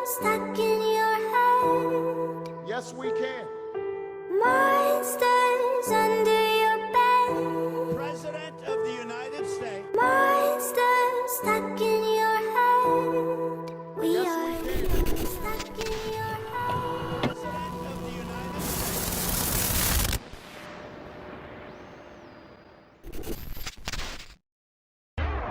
stuck in your head. Yes, we can. Monsters under your bed. President of the United States. Monsters stuck in your head. We Yes, are we can. stuck in your head. President of the United States.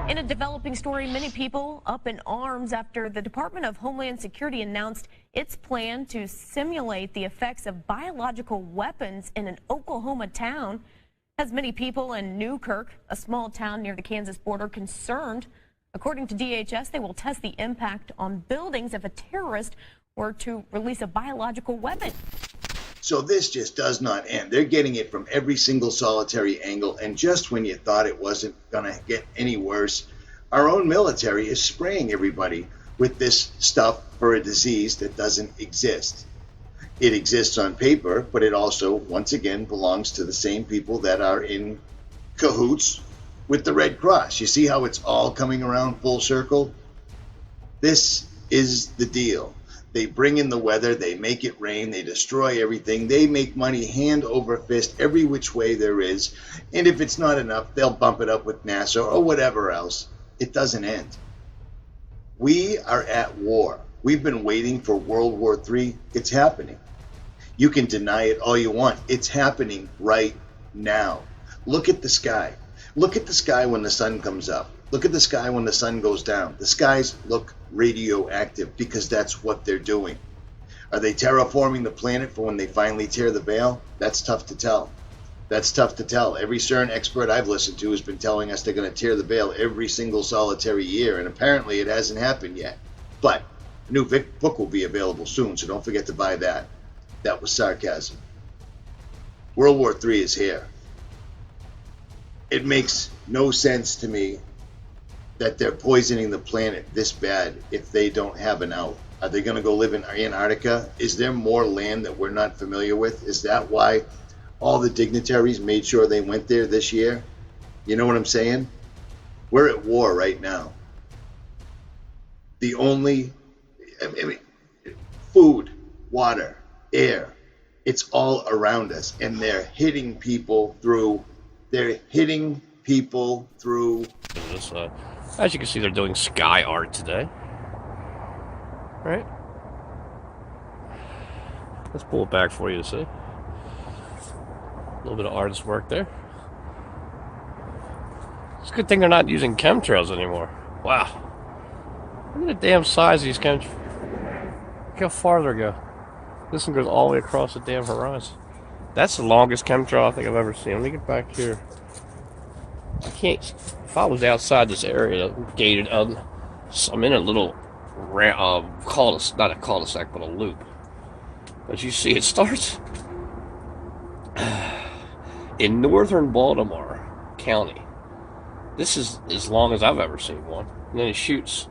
In a developing story, many people up in arms after the Department of Homeland Security announced its plan to simulate the effects of biological weapons in an Oklahoma town. Has many people in Newkirk, a small town near the Kansas border, concerned. According to DHS, they will test the impact on buildings if a terrorist were to release a biological weapon. So this just does not end. They're getting it from every single solitary angle, and just when you thought it wasn't going to get any worse, our own military is spraying everybody with this stuff for a disease that doesn't exist. It exists on paper, but it also, once again, belongs to the same people that are in cahoots with the Red Cross. You see how it's all coming around full circle? This is the deal. They bring in the weather, they make it rain, they destroy everything, they make money hand over fist every which way there is, and if it's not enough, they'll bump it up with NASA or whatever else. It doesn't end. We are at war. We've been waiting for World War III. It's happening. You can deny it all you want. It's happening right now. Look at the sky. Look at the sky when the sun comes up. Look at the sky when the sun goes down. The skies look radioactive because that's what they're doing. Are they terraforming the planet for when they finally tear the veil? That's tough to tell. That's tough to tell. Every CERN expert I've listened to has been telling us they're going to tear the veil every single solitary year, and apparently it hasn't happened yet. But a new book will be available soon, so don't forget to buy that. That was sarcasm. World War III is here. It makes no sense to me that they're poisoning the planet this bad if they don't have an out. Are they going to go live in Antarctica? Is there more land that we're not familiar with? Is that why all the dignitaries made sure they went there this year? You know what I'm saying? We're at war right now. The only, food, water, air, it's all around us, and they're hitting people through. They're hitting people through. This, as you can see, they're doing sky art today. Right? Let's pull it back for you to see. A little bit of artist work there. It's a good thing they're not using chemtrails anymore. Wow. Look at the damn size of these chemtrails. Look how far they go. This one goes all the way across the damn horizon. That's the longest chemtrail I think I've ever seen. Let me get back here. I can't. If I was outside this area, gated, I'm in a little cul-de-sac, not a cul-de-sac, but a loop. As you see, it starts in northern Baltimore County. This is as long as I've ever seen one. And then it shoots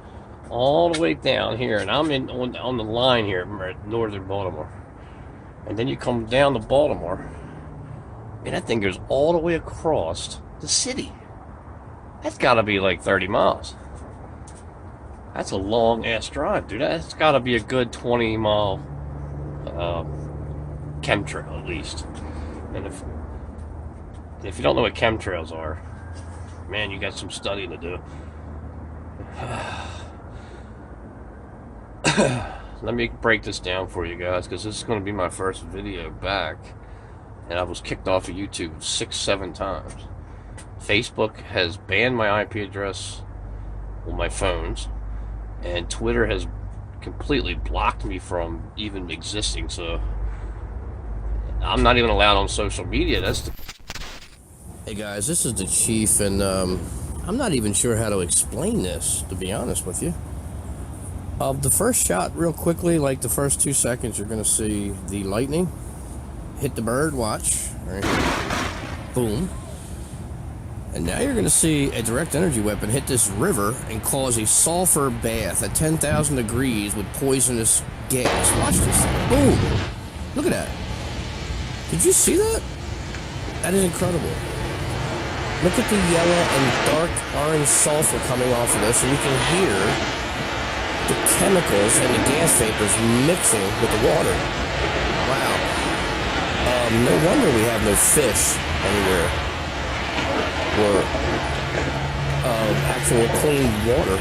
all the way down here, and I'm on the line here at northern Baltimore. And then you come down to Baltimore, and that thing goes all the way across the city. That's got to be like 30 miles. That's a long-ass drive, dude. That's got to be a good 20-mile chemtrail, at least. And if you don't know what chemtrails are, man, you got some studying to do. Let me break this down for you guys, because this is going to be my first video back, and I was kicked off of YouTube 6-7 times. Facebook has banned my IP address on my phones, and Twitter has completely blocked me from even existing, so I'm not even allowed on social media. Hey guys, this is the Chief, and I'm not even sure how to explain this, to be honest with you. The first shot, real quickly, like the first 2 seconds, you're going to see the lightning hit the bird, watch, right? Boom. And now you're going to see a direct energy weapon hit this river and cause a sulfur bath at 10,000 degrees with poisonous gas. Watch this. Boom. Look at that. Did you see that? That is incredible. Look at the yellow and dark orange sulfur coming off of this, and you can hear the chemicals and the gas vapors mixing with the water. Wow. No wonder we have no fish anywhere. Or actual clean water.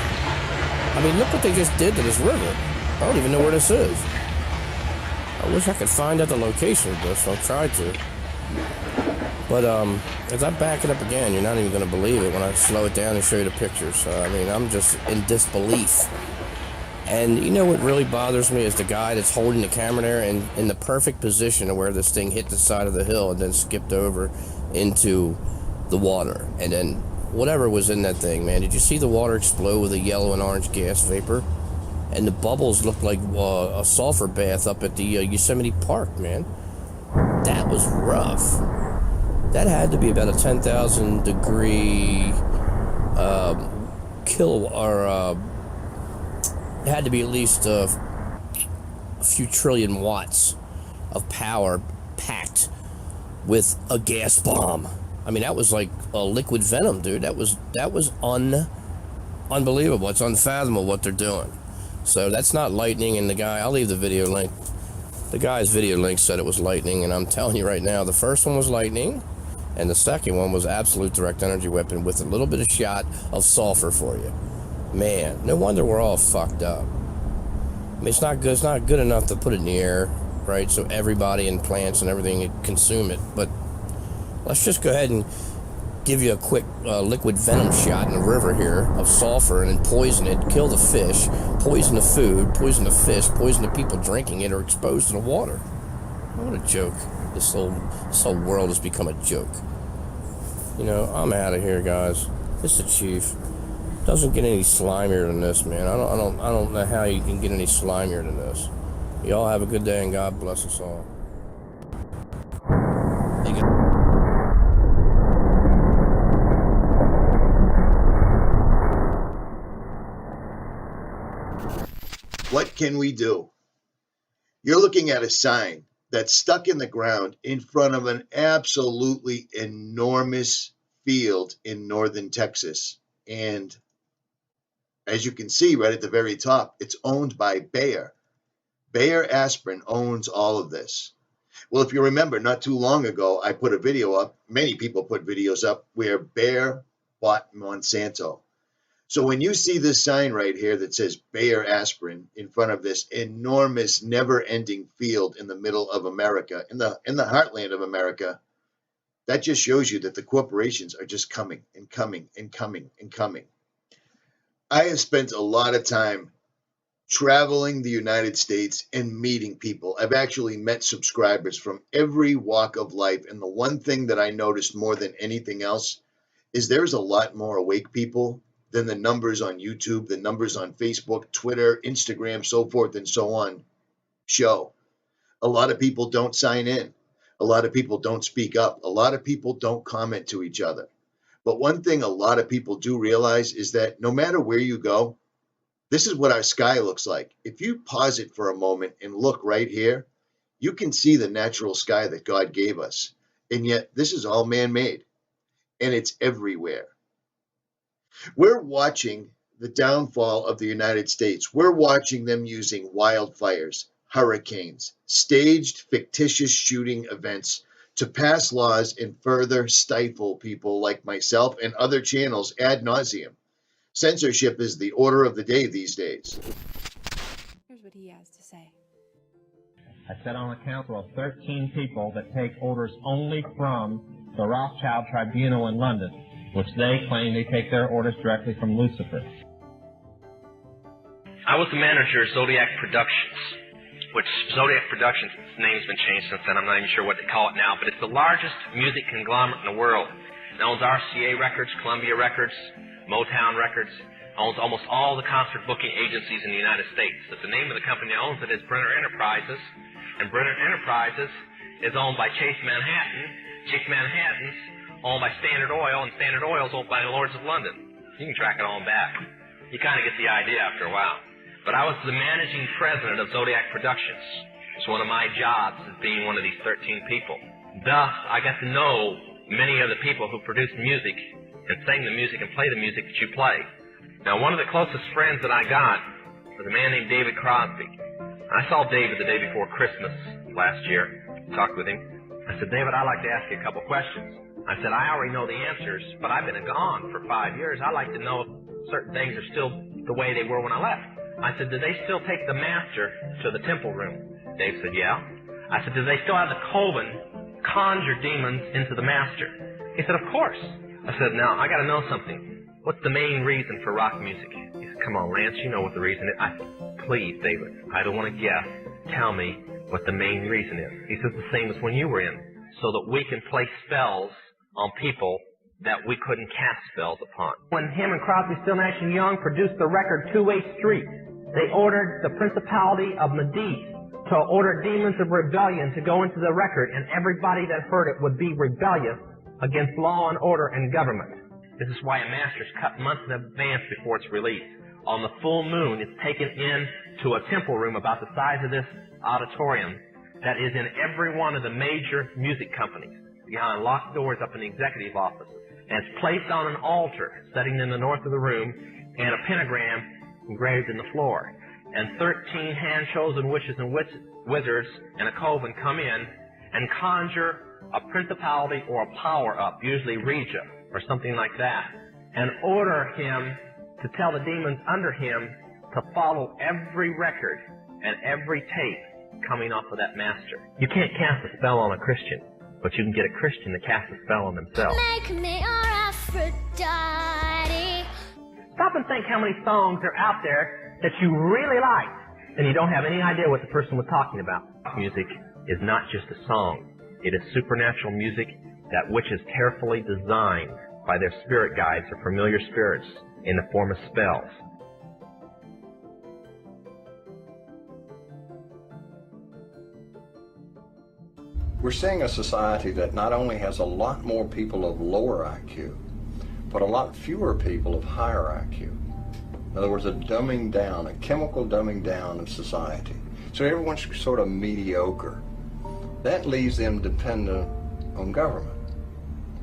I mean, look what they just did to this river. I don't even know where this is. I wish I could find out the location of this. I'll try to. But as I back it up again, you're not even going to believe it when I slow it down and show you the pictures. I mean, I'm just in disbelief. And you know what really bothers me is the guy that's holding the camera there and in the perfect position of where this thing hit the side of the hill and then skipped over into the water. And then whatever was in that thing, man, did you see the water explode with a yellow and orange gas vapor? And the bubbles looked like a sulfur bath up at the Yosemite Park, man. That was rough. That had to be about a 10,000 degree it had to be at least a few trillion watts of power packed with a gas bomb. I mean, that was like a liquid venom, dude. That was unbelievable. It's unfathomable what they're doing. So that's not lightning, and the guy, I'll leave the video link. The guy's video link said it was lightning, and I'm telling you right now, the first one was lightning, and the second one was absolute direct energy weapon with a little bit of shot of sulfur for you. Man, no wonder we're all fucked up. I mean, it's not good enough to put it in the air, right? So everybody and plants and everything consume it. But let's just go ahead and give you a quick liquid venom shot in the river here of sulfur and then poison it, kill the fish, poison the food, poison the fish, poison the people drinking it or exposed to the water. What a joke. This whole world has become a joke. You know, I'm out of here, guys. It's the Chief. Doesn't get any slimier than this, man. I don't know how you can get any slimier than this. Y'all have a good day and God bless us all. What can we do? You're looking at a sign that's stuck in the ground in front of an absolutely enormous field in northern Texas. And as you can see right at the very top, it's owned by Bayer. Bayer Aspirin owns all of this. Well, if you remember, not too long ago, I put a video up. Many people put videos up where Bayer bought Monsanto. So when you see this sign right here that says Bayer Aspirin in front of this enormous, never-ending field in the middle of America, in the heartland of America, that just shows you that the corporations are just coming and coming and coming and coming. I have spent a lot of time traveling the United States and meeting people. I've actually met subscribers from every walk of life. And the one thing that I noticed more than anything else is there's a lot more awake people than the numbers on YouTube, the numbers on Facebook, Twitter, Instagram, so forth and so on show. A lot of people don't sign in. A lot of people don't speak up. A lot of people don't comment to each other. But one thing a lot of people do realize is that no matter where you go, this is what our sky looks like. If you pause it for a moment and look right here, you can see the natural sky that God gave us. And yet this is all man-made, and it's everywhere. We're watching the downfall of the United States. We're watching them using wildfires, hurricanes, staged fictitious shooting events to pass laws and further stifle people like myself and other channels ad nauseum. Censorship is the order of the day these days. Here's what he has to say. I sit on a council of 13 people that take orders only from the Rothschild Tribunal in London, which they claim they take their orders directly from Lucifer. I was the manager of Zodiac Productions, which Zodiac Productions, its name's been changed since then. I'm not even sure what they call it now, but it's the largest music conglomerate in the world. It owns RCA Records, Columbia Records, Motown Records, owns almost all the concert booking agencies in the United States. But the name of the company that owns it is Brenner Enterprises, and Brenner Enterprises is owned by Chase Manhattan. Chase Manhattan's owned by Standard Oil, and Standard Oil is owned by the Lords of London. You can track it all back. You kind of get the idea after a while. But I was the managing president of Zodiac Productions. It's one of my jobs as being one of these 13 people. Thus, I got to know many of the people who produce music and sing the music and play the music that you play. Now, one of the closest friends that I got with a man named David Crosby. I saw David the day before Christmas last year, talked with him. I said, David, I'd like to ask you a couple questions. I said, I already know the answers, but I've been gone for 5 years. I'd like to know if certain things are still the way they were when I left. I said, do they still take the master to the temple room? Dave said, yeah. I said, do they still have the coven conjure demons into the master? He said, of course. I said, now, I got to know something. What's the main reason for rock music? He said, come on, Lance, you know what the reason is. I said, please, David, I don't want to guess. Tell me what the main reason is. He says, the same as when you were in, so that we can play spells on people that we couldn't cast spells upon. When him and Crosby, Still, Nash & Young produced the record 2/8 Street, they ordered the Principality of Medici to order demons of rebellion to go into the record, and everybody that heard it would be rebellious against law and order and government. This is why a master's cut months in advance before it's released. On the full moon, it's taken into a temple room about the size of this auditorium that is in every one of the major music companies, behind locked doors up in the executive office. And it's placed on an altar sitting in the north of the room, and a pentagram engraved in the floor. And 13 hand-chosen witches and wizards and a coven come in and conjure a principality or a power up, usually Regia or something like that, and order him to tell the demons under him to follow every record and every tape coming off of that master. You can't cast a spell on a Christian, but you can get a Christian to cast a spell on themselves. Make me your Aphrodite. Stop and think how many songs are out there that you really like, and you don't have any idea what the person was talking about. Music is not just a song. It is supernatural music, that which is carefully designed by their spirit guides or familiar spirits in the form of spells. We're seeing a society that not only has a lot more people of lower IQ, but a lot fewer people of higher IQ. In other words, a dumbing down, a chemical dumbing down of society. So everyone's sort of mediocre. That leaves them dependent on government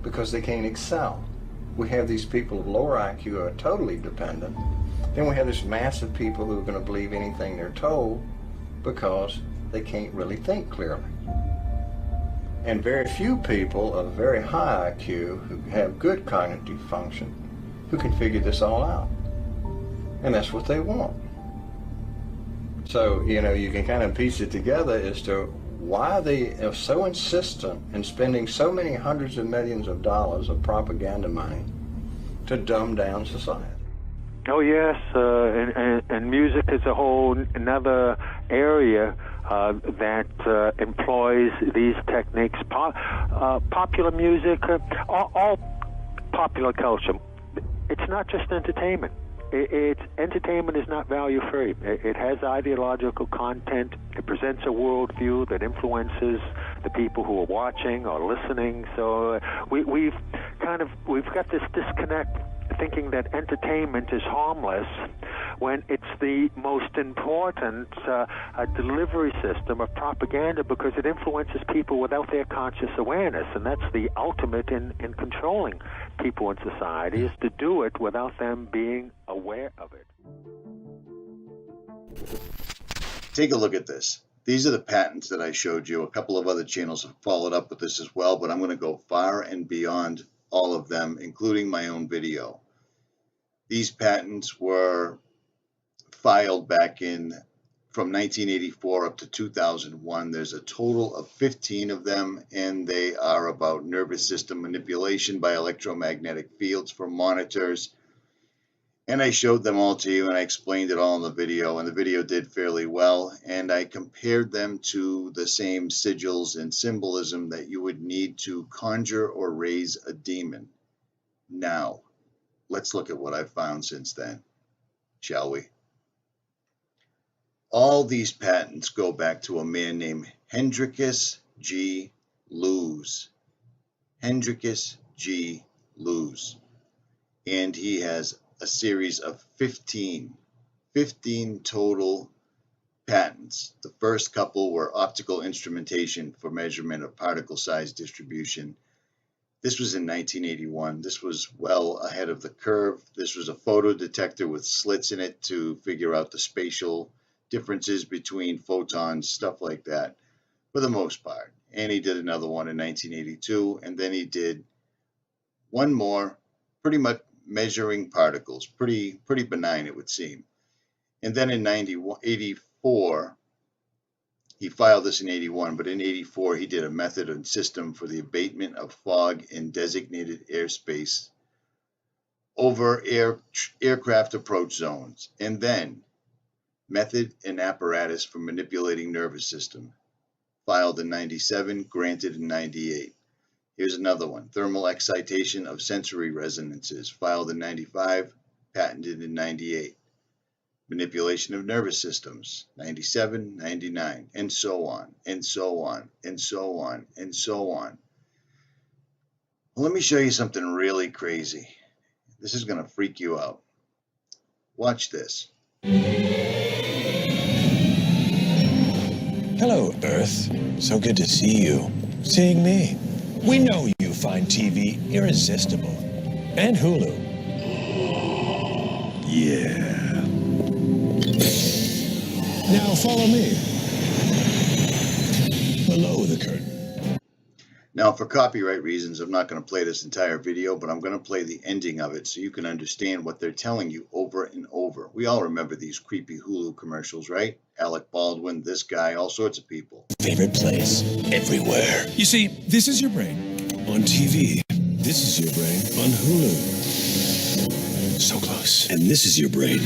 because they can't excel. We have these people of lower IQ who are totally dependent. Then we have this mass of people who are going to believe anything they're told because they can't really think clearly. And very few people of very high IQ who have good cognitive function who can figure this all out. And that's what they want. So, you know, you can kind of piece it together as to why they are so insistent in spending so many hundreds of millions of dollars of propaganda money to dumb down society. Oh yes, and music is a whole another area that employs these techniques. Popular music, all popular culture. It's not just entertainment. Entertainment is not value free. It has ideological content. It presents a worldview that influences the people who are watching or listening. So we've got this disconnect, thinking that entertainment is harmless when it's the most important delivery system of propaganda, because it influences people without their conscious awareness, and that's the ultimate in controlling people in society, is to do it without them being aware of it. Take a look at this. These are the patents that I showed you. A couple of other channels have followed up with this as well, but I'm going to go far and beyond all of them, including my own video. These patents were filed back in from 1984 up to 2001. There's a total of 15 of them, and they are about nervous system manipulation by electromagnetic fields for monitors. And I showed them all to you, and I explained it all in the video, and the video did fairly well. And I compared them to the same sigils and symbolism that you would need to conjure or raise a demon. Now, let's look at what I've found since then, shall we? All these patents go back to a man named Hendrikus G. Lewes. Hendrikus G. Lewes. And he has a series of 15 total patents. The first couple were optical instrumentation for measurement of particle size distribution. This was in 1981. This was well ahead of the curve. This was a photo detector with slits in it to figure out the spatial differences between photons, stuff like that, for the most part. And he did another one in 1982, and then he did one more, pretty much measuring particles, pretty benign it would seem. And then in 84, he filed this in 81, but in 84 he did a method and system for the abatement of fog in designated airspace over aircraft approach zones, and then method and apparatus for manipulating nervous system, filed in 97, granted in 98. Here's another one, thermal excitation of sensory resonances, filed in 95, patented in 98. Manipulation of nervous systems, 97, 99, and so on, and so on, and so on, and so on. Well, let me show you something really crazy. This is going to freak you out. Watch this. Hello, Earth. So good to see you. Seeing me. We know you find TV irresistible. And Hulu. Yeah. Now follow me. Below the curtain. Now, for copyright reasons, I'm not going to play this entire video, but I'm going to play the ending of it so you can understand what they're telling you over and over. We all remember these creepy Hulu commercials, right? Alec Baldwin, this guy, all sorts of people. Favorite place, everywhere. You see, this is your brain on TV. This is your brain on Hulu. So close. And this is your brain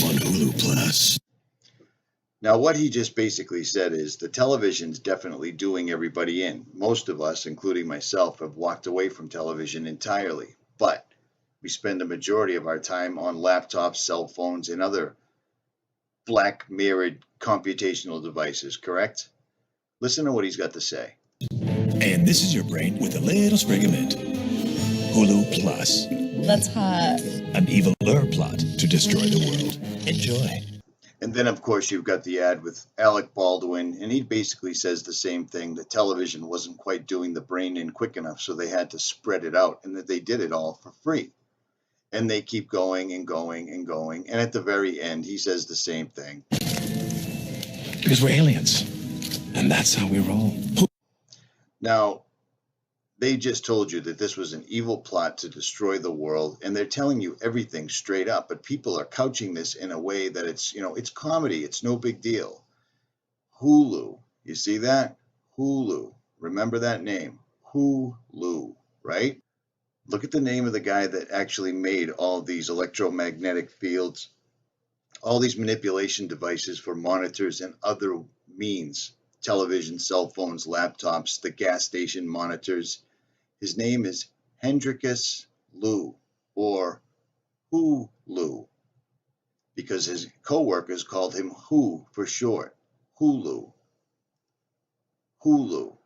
on Hulu Plus. Now, what he just basically said is the television's definitely doing everybody in. Most of us, including myself, have walked away from television entirely. But we spend the majority of our time on laptops, cell phones, and other black mirrored computational devices, correct? Listen to what he's got to say. And this is your brain with a little sprig of mint. Hulu Plus. That's hot. An evil lure plot to destroy the world. Enjoy. And then, of course, you've got the ad with Alec Baldwin, and he basically says the same thing, that television wasn't quite doing the brain in quick enough, so they had to spread it out, and that they did it all for free. And they keep going and going and going, and at the very end, he says the same thing. Because we're aliens, and that's how we roll. Now, they just told you that this was an evil plot to destroy the world, and they're telling you everything straight up, but people are couching this in a way that it's, it's comedy. It's no big deal. Hulu. You see that? Hulu. Remember that name. Hulu, right? Look at the name of the guy that actually made all these electromagnetic fields, all these manipulation devices for monitors and other means, television, cell phones, laptops, the gas station monitors. His name is Hendrikus Liu, or Hulu, because his co-workers called him Who for short. Hulu. Hulu.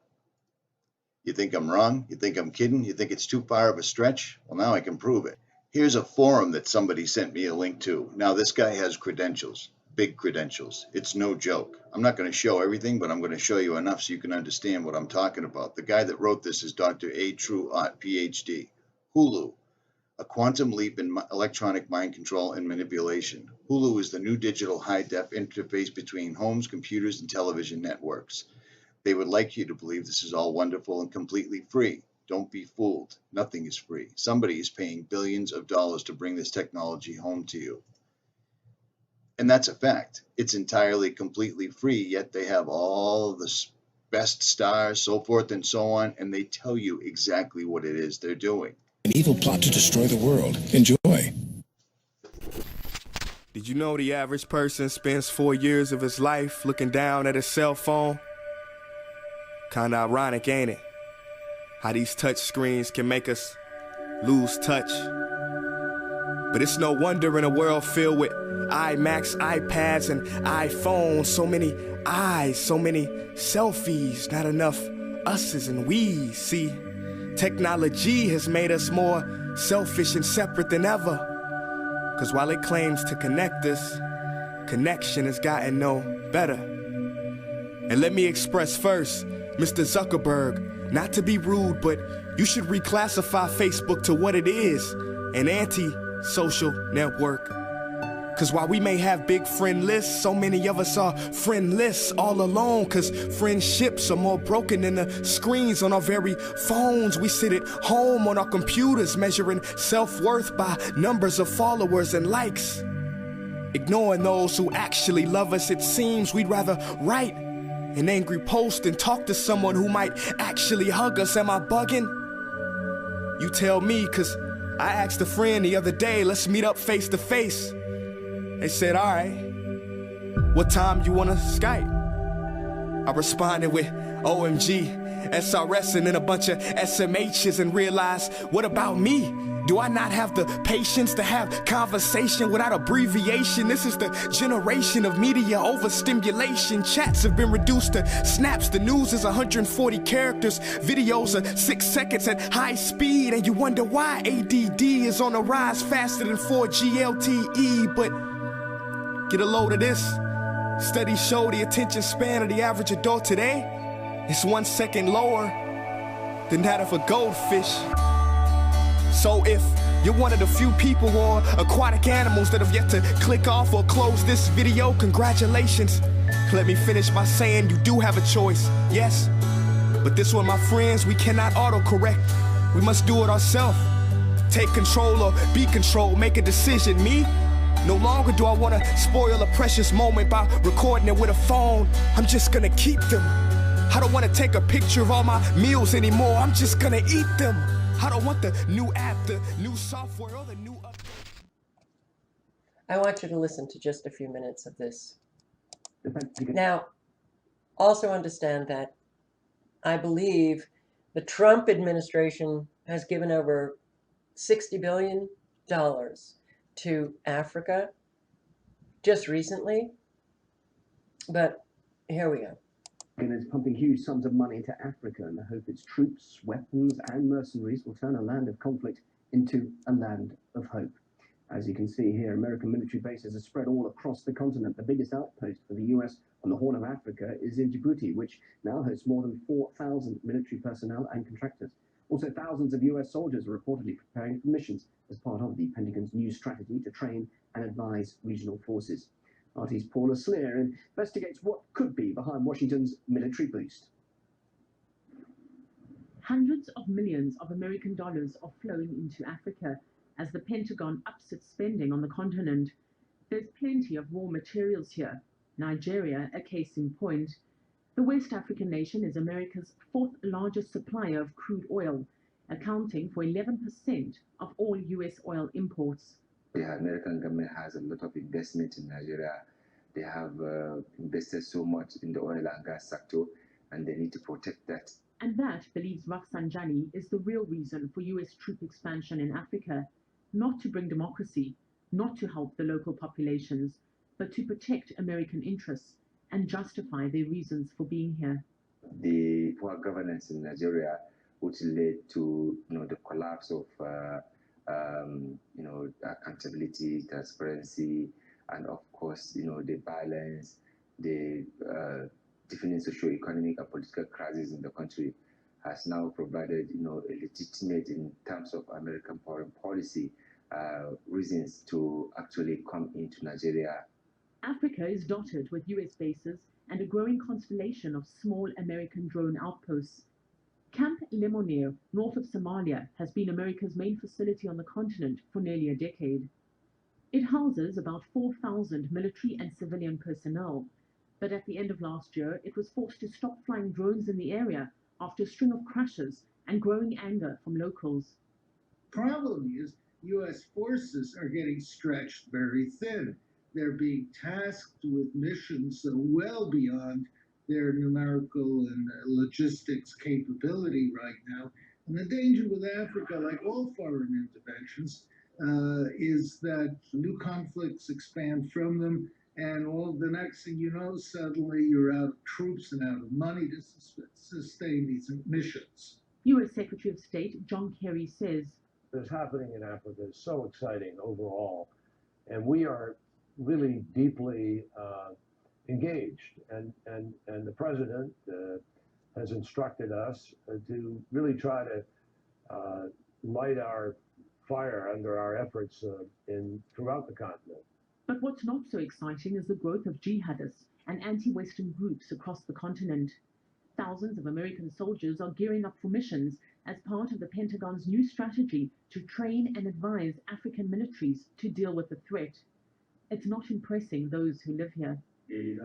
You think I'm wrong? You think I'm kidding? You think it's too far of a stretch? Well, now I can prove it. Here's a forum that somebody sent me a link to. Now, this guy has credentials, big credentials. It's no joke. I'm not going to show everything, but I'm going to show you enough so you can understand what I'm talking about. The guy that wrote this is Dr. A. True Ott, PhD. Hulu, a quantum leap in electronic mind control and manipulation. Hulu is the new digital high-def interface between homes, computers, and television networks. They would like you to believe this is all wonderful and completely free. Don't be fooled. Nothing is free. Somebody is paying billions of dollars to bring this technology home to you. And that's a fact. It's entirely, completely free, yet they have all the best stars, so forth and so on, and they tell you exactly what it is they're doing. An evil plot to destroy the world. Enjoy. Did you know the average person spends 4 years of his life looking down at his cell phone? Kinda ironic, ain't it? How these touch screens can make us lose touch. But it's no wonder in a world filled with iMacs, iPads, and iPhones, so many eyes, so many selfies, not enough us's and we's. See, technology has made us more selfish and separate than ever. 'Cause while it claims to connect us, connection has gotten no better. And let me express first, Mr. Zuckerberg, Not to be rude, but you should reclassify Facebook to what it is, an anti-social network. Cause while we may have big friend lists, so many of us are friendless all alone. Cause friendships are more broken than the screens on our very phones. We sit at home on our computers measuring self-worth by numbers of followers and likes. Ignoring those who actually love us, it seems we'd rather write an angry post than talk to someone who might actually hug us. Am I bugging? You tell me, cause I asked a friend the other day, let's meet up face to face. They said, all right, what time you wanna Skype? I responded with OMG, SRS, and then a bunch of SMHs and realized, what about me? Do I not have the patience to have conversation without abbreviation? This is the generation of media overstimulation. Chats have been reduced to snaps. The news is 140 characters. Videos are 6 seconds at high speed. And you wonder why ADD is on the rise faster than 4G LTE. But get a load of this. Studies show the attention span of the average adult today is 1 second lower than that of a goldfish. So if you're one of the few people or aquatic animals that have yet to click off or close this video, congratulations. Let me finish by saying you do have a choice, yes. But this one, my friends, we cannot autocorrect. We must do it ourselves. Take control or be controlled, make a decision. Me? No longer do I want to spoil a precious moment by recording it with a phone. I'm just gonna keep them. I don't want to take a picture of all my meals anymore. I'm just gonna eat them. I don't want the new app, the new software, or the new update. I want you to listen to just a few minutes of this. Now, also understand that I believe the Trump administration has given over $60 billion to Africa just recently. But here we go. And it's pumping huge sums of money into Africa in the hope its troops, weapons, and mercenaries will turn a land of conflict into a land of hope. As you can see here, American military bases are spread all across the continent. The biggest outpost for the US on the Horn of Africa is in Djibouti, which now hosts more than 4,000 military personnel and contractors. Also, thousands of US soldiers are reportedly preparing for missions as part of the Pentagon's new strategy to train and advise regional forces. RT's Paula Sleer investigates what could be behind Washington's military boost. Hundreds of millions of American dollars are flowing into Africa as the Pentagon ups its spending on the continent. There's plenty of raw materials here. Nigeria, a case in point. The West African nation is America's fourth largest supplier of crude oil, accounting for 11% of all US oil imports. The American government has a lot of investment in Nigeria. They have invested so much in the oil and gas sector, and they need to protect that. And that, believes Rafsanjani, is the real reason for US troop expansion in Africa. Not to bring democracy, not to help the local populations, but to protect American interests and justify their reasons for being here. The poor governance in Nigeria, which led to the collapse of accountability, transparency, and of course, the violence, the deepening socio-economic and political crisis in the country has now provided, a legitimate in terms of American foreign policy reasons to actually come into Nigeria. Africa is dotted with US bases and a growing constellation of small American drone outposts. Camp Lemonnier, north of Somalia, has been America's main facility on the continent for nearly a decade. It houses about 4,000 military and civilian personnel, but at the end of last year, it was forced to stop flying drones in the area after a string of crashes and growing anger from locals. Problem is, U.S. forces are getting stretched very thin. They're being tasked with missions that are well beyond their numerical and logistics capability right now. And the danger with Africa, like all foreign interventions, is that new conflicts expand from them, and the next thing you know, suddenly you're out of troops and out of money to sustain these missions. U.S. Secretary of State John Kerry says, "What's happening in Africa is so exciting overall, and we are really deeply engaged. And the president has instructed us to really try to light our fire under our efforts throughout the continent. But what's not so exciting is the growth of jihadists and anti-Western groups across the continent. Thousands of American soldiers are gearing up for missions as part of the Pentagon's new strategy to train and advise African militaries to deal with the threat. It's not impressing those who live here. The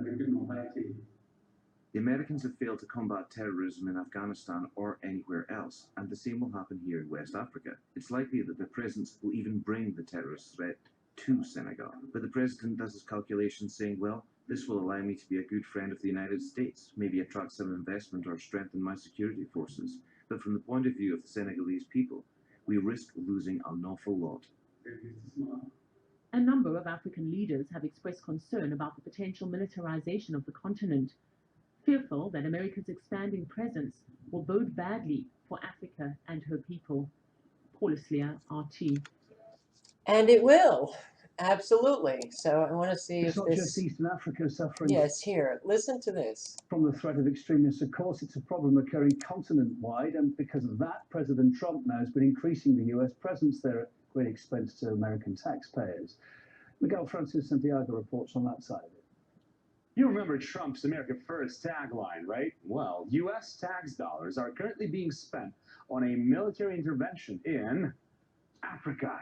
Americans have failed to combat terrorism in Afghanistan or anywhere else, and the same will happen here in West Africa. It's likely that their presence will even bring the terrorist threat to Senegal. But the president does his calculations saying, well, this will allow me to be a good friend of the United States, maybe attract some investment or strengthen my security forces. But from the point of view of the Senegalese people, we risk losing an awful lot. A number of African leaders have expressed concern about the potential militarization of the continent, fearful that America's expanding presence will bode badly for Africa and her people. Paula Sleer, RT. And it will, absolutely. So I want to see It's if not this. just Eastern Africa suffering. Yes, here. Listen to this. From the threat of extremists, of course, it's a problem occurring continent-wide, and because of that, President Trump now has been increasing the U.S. presence there at great expense to American taxpayers. Miguel Francis Santiago reports on that side of it. You remember Trump's America First tagline, right? Well, U.S. tax dollars are currently being spent on a military intervention in Africa.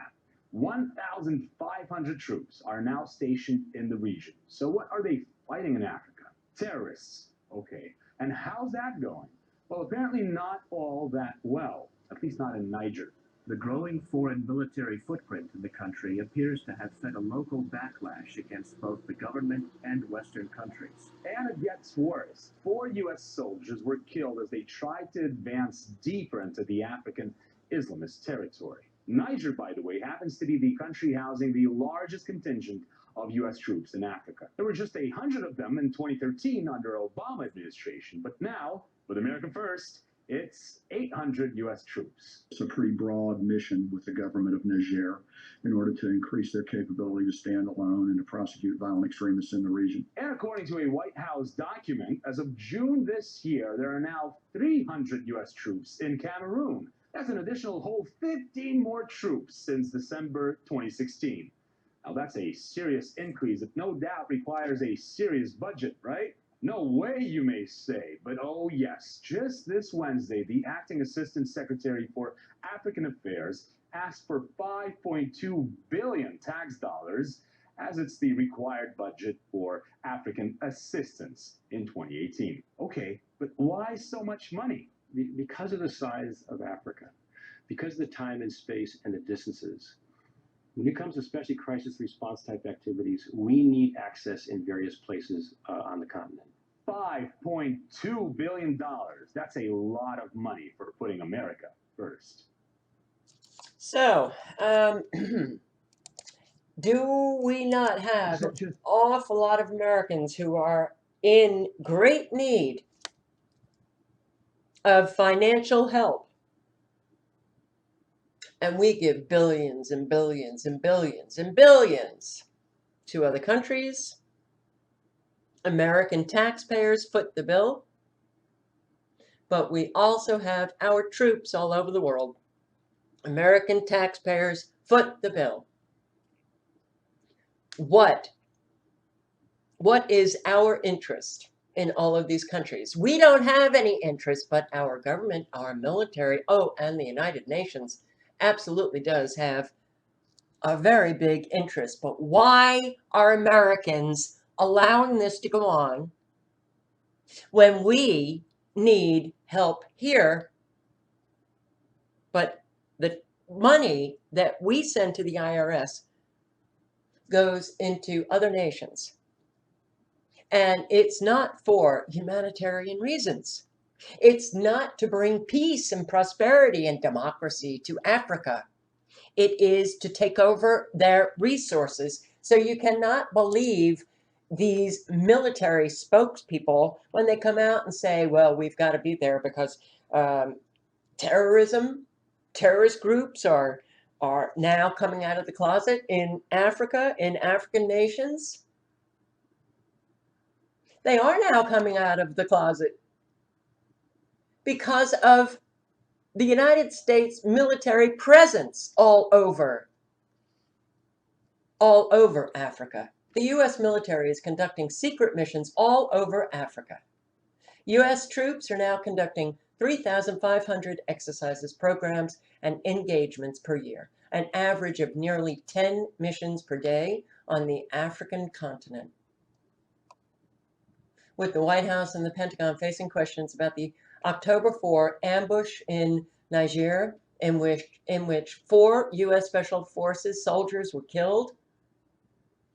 1,500 troops are now stationed in the region. So what are they fighting in Africa? Terrorists. Okay. And how's that going? Well, apparently not all that well, at least not in Niger. The growing foreign military footprint in the country appears to have fed a local backlash against both the government and Western countries. And it gets worse. 4 U.S. soldiers were killed as they tried to advance deeper into the African Islamist territory. Niger, by the way, happens to be the country housing the largest contingent of U.S. troops in Africa. There were just 100 of them in 2013 under Obama administration, but now, with America First, it's 800 U.S. troops. It's a pretty broad mission with the government of Niger in order to increase their capability to stand alone and to prosecute violent extremists in the region. And according to a White House document, as of June this year, there are now 300 U.S. troops in Cameroon. That's an additional whole 15 more troops since December 2016. Now that's a serious increase that no doubt requires a serious budget, right? No way, you may say, but oh yes, just this Wednesday, the Acting Assistant Secretary for African Affairs asked for $5.2 billion tax dollars, as it's the required budget for African assistance in 2018. Okay, but why so much money? Because of the size of Africa, because of the time and space and the distances. When it comes to especially crisis response type activities, we need access in various places on the continent. $5.2 billion. That's a lot of money for putting America first. So, do we not have an awful lot of Americans who are in great need of financial help? And we give billions and billions and billions and billions to other countries. American taxpayers foot the bill. But we also have our troops all over the world. American taxpayers foot the bill. What is our interest in all of these countries? We don't have any interest, but our government, our military, and the United Nations absolutely does have a very big interest. But why are Americans allowing this to go on when we need help here? But the money that we send to the IRS goes into other nations. And it's not for humanitarian reasons. It's not to bring peace and prosperity and democracy to Africa. It is to take over their resources. So you cannot believe these military spokespeople when they come out and say, well, we've got to be there because terrorist groups are now coming out of the closet in Africa, in African nations. They are now coming out of the closet. because of the United States military presence all over Africa. The U.S. military is conducting secret missions all over Africa. U.S. troops are now conducting 3,500 exercises, programs, and engagements per year, an average of nearly 10 missions per day on the African continent. With the White House and the Pentagon facing questions about the October 4 ambush in Niger, in which 4 U.S. Special Forces soldiers were killed,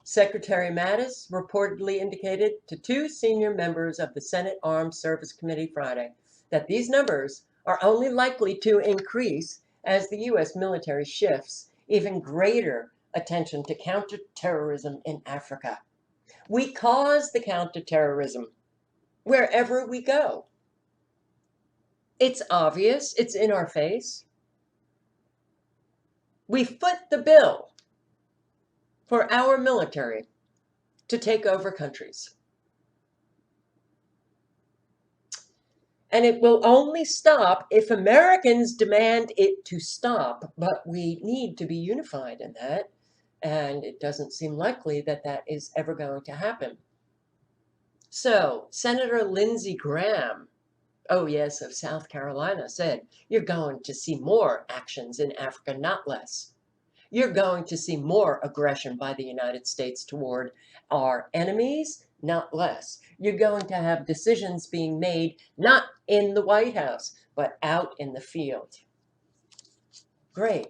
Secretary Mattis reportedly indicated to 2 senior members of the Senate Armed Service Committee Friday that these numbers are only likely to increase as the U.S. military shifts even greater attention to counterterrorism in Africa. We cause the counterterrorism wherever we go. It's obvious, it's in our face. We foot the bill for our military to take over countries. And it will only stop if Americans demand it to stop, but we need to be unified in that, and it doesn't seem likely that that is ever going to happen. So, Senator Lindsey Graham, oh yes, of South Carolina, said, you're going to see more actions in Africa, not less. You're going to see more aggression by the United States toward our enemies, not less. You're going to have decisions being made not in the White House, but out in the field. Great.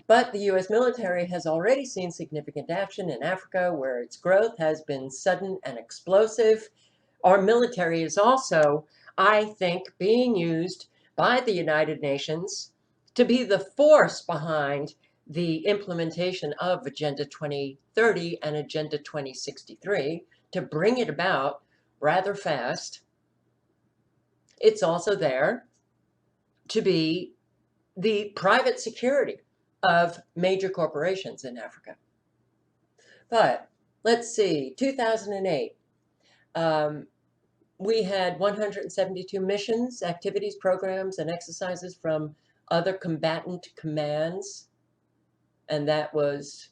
But the U.S. military has already seen significant action in Africa where its growth has been sudden and explosive. Our military is also, I think, being used by the United Nations to be the force behind the implementation of Agenda 2030 and Agenda 2063 to bring it about rather fast. It's also there to be the private security of major corporations in Africa. But let's see, 2008, we had 172 missions, activities, programs, and exercises from other combatant commands, and that was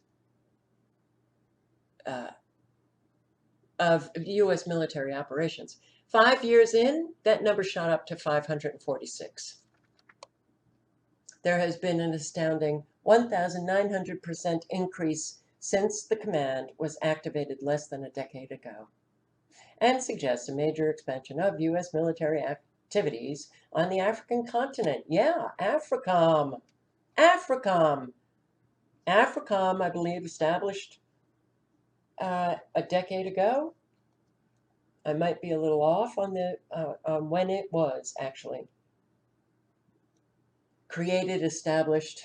of U.S. military operations. 5 years in, that number shot up to 546. There has been an astounding 1,900% increase since the command was activated less than a decade ago, and suggests a major expansion of U.S. military activities on the African continent. Yeah, AFRICOM. AFRICOM, I believe, established a decade ago. I might be a little off on the when it was actually created, established.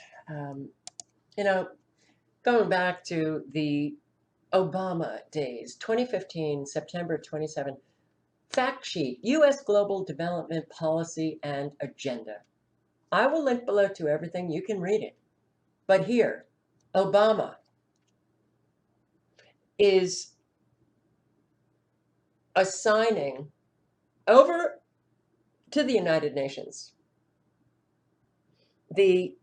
Going back to the Obama days, 2015, September 27. Fact sheet, U.S. Global Development Policy and Agenda. I will link below to everything. You can read it. But here, Obama is assigning over to the United Nations the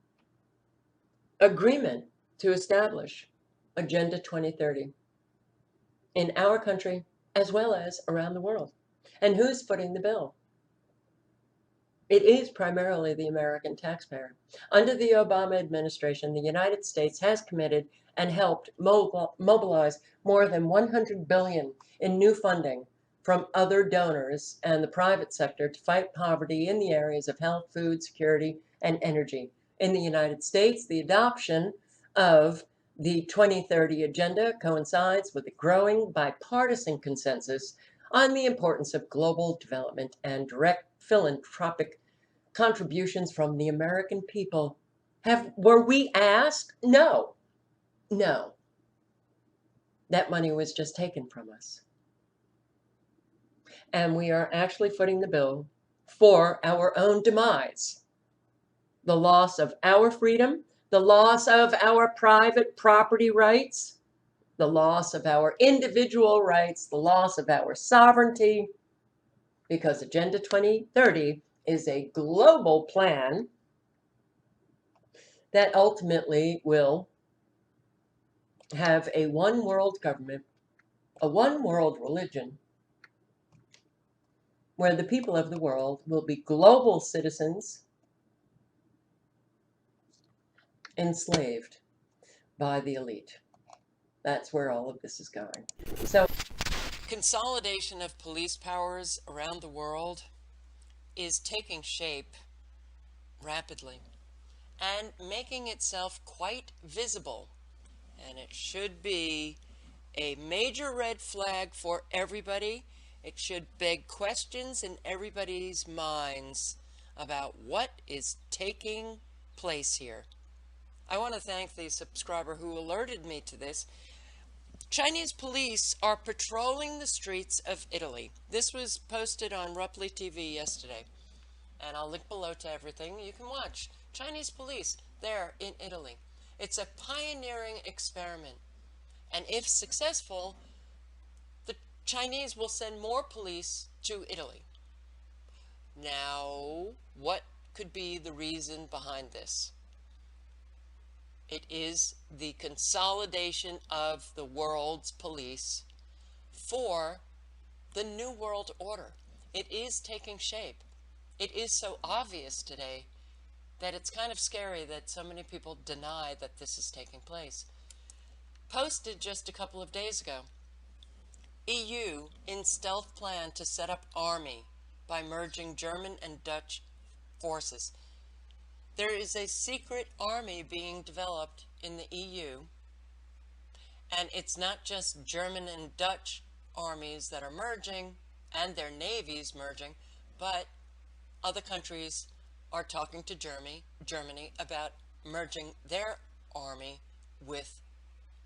agreement to establish Agenda 2030 in our country as well as around the world. And who's footing the bill? It is primarily the American taxpayer. Under the Obama administration, the United States has committed and helped mobilize more than $100 billion in new funding from other donors and the private sector to fight poverty in the areas of health, food, security, and energy. In the United States, the adoption of the 2030 Agenda coincides with a growing bipartisan consensus on the importance of global development and direct philanthropic contributions from the American people. Were we asked? No. No. That money was just taken from us. And we are actually footing the bill for our own demise. The loss of our freedom, the loss of our private property rights, the loss of our individual rights, the loss of our sovereignty, because Agenda 2030 is a global plan that ultimately will have a one world government, a one world religion, where the people of the world will be global citizens enslaved by the elite. That's where all of this is going. So, consolidation of police powers around the world is taking shape rapidly and making itself quite visible. And it should be a major red flag for everybody. It should beg questions in everybody's minds about what is taking place here. I want to thank the subscriber who alerted me to this. Chinese police are patrolling the streets of Italy. This was posted on Rupley TV yesterday, and I'll link below to everything you can watch. Chinese police there in Italy. It's a pioneering experiment, and if successful, the Chinese will send more police to Italy. Now, what could be the reason behind this? It is the consolidation of the world's police for the New World Order. It is taking shape. It is so obvious today that it's kind of scary that so many people deny that this is taking place. Posted just a couple of days ago, EU in stealth plan to set up army by merging German and Dutch forces. There is a secret army being developed in the EU, and it's not just German and Dutch armies that are merging and their navies merging, but other countries are talking to Germany about merging their army with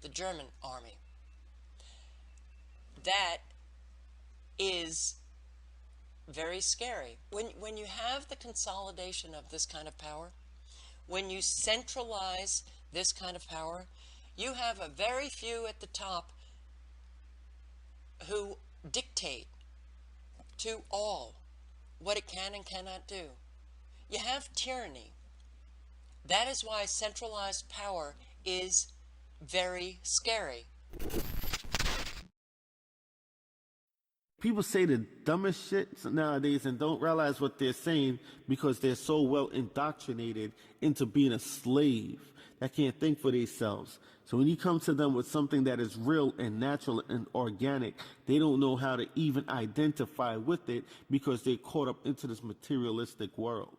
the German army. That is very scary. When you have the consolidation of this kind of power, when you centralize this kind of power, you have a very few at the top who dictate to all what it can and cannot do. You have tyranny. That is why centralized power is very scary. People say the dumbest shit nowadays and don't realize what they're saying because they're so well indoctrinated into being a slave that can't think for themselves. So when you come to them with something that is real and natural and organic, they don't know how to even identify with it because they're caught up into this materialistic world.